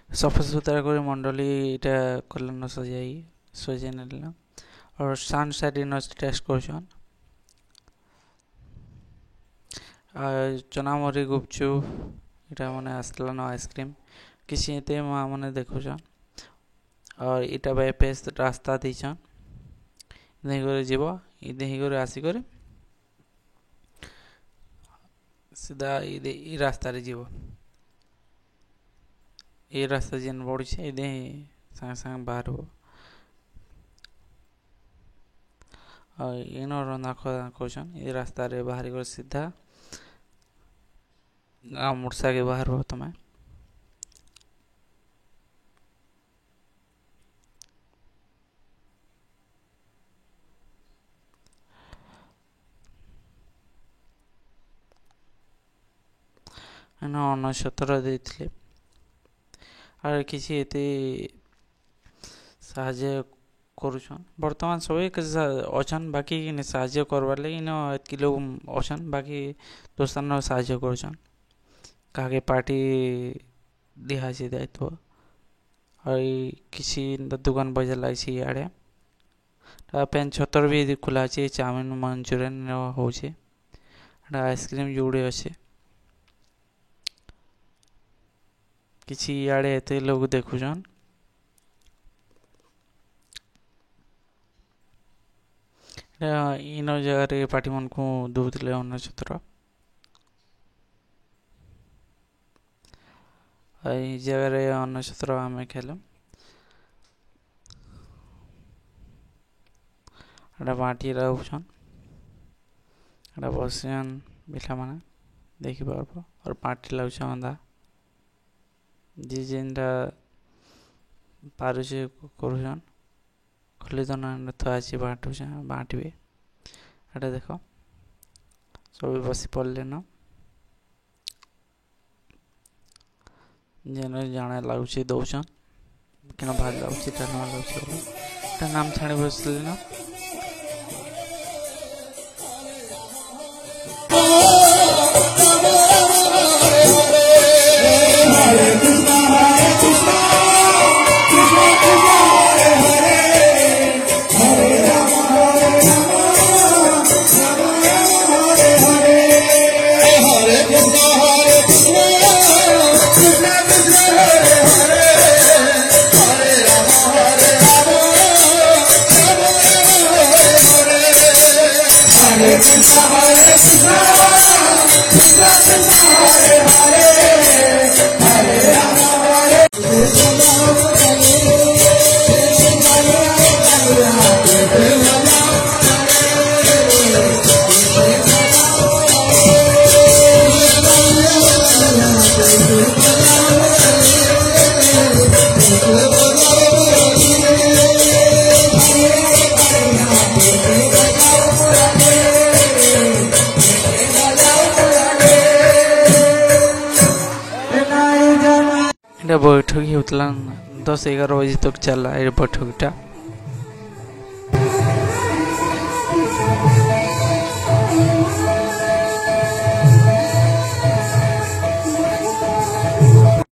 सफा सुतरा कर मंडली इटा कलन सजाई नेला और सनसेट इन टेस्ट करछन चना मरी गुपचुप इटा माने आसला न आइसक्रीम किसी एते माने देखुछन और इटा बाईपास रास्ता दीछन नहीं करे जीव नहीं करे आसी करे सीधा ई रास्ता रे जीव ये रास्ता जेन बढ़ी संगे संगे बाहर हो इन रंधा खदा कर ये रास्ता रे बाहर कर सीधा गाँव मुर्सा के बाहर हो तुम्हें अनशतर देते और किसी एते साहाଯ୍य करुछन वर्तमान सबै अछन बाकी साहाଯ୍य करवार लगी इन एतकी लोग अछन बाकी दोस्तान साहाଯ୍य करुछन काके पार्टी दिहा छै दायित्व और किसी दुकान बजार लागी इआडे पेन छतर भी खुला अछि चाउमिन मंचूरियन होछि आइसक्रीम जोड़े अच्छे किसी इआडे एते लोग देखुछन इन जगह पार्टी मन को दूसरे अन्न छत्र जगह अन्न छत्र आम खेल बाटी रोचन बसन पिला माने देखी पार्ब और पार्टी लगुच अंधा जी जेनटा पारुचे करुछन खोली तो ना थी बाँटबे एटा देख सब बसी पड़े न जेन जाने लगुच दौन कि बाहर लगुच नाम छाणी बसले न बैठक ही होता 10-11 बजे तक चला बैठकटा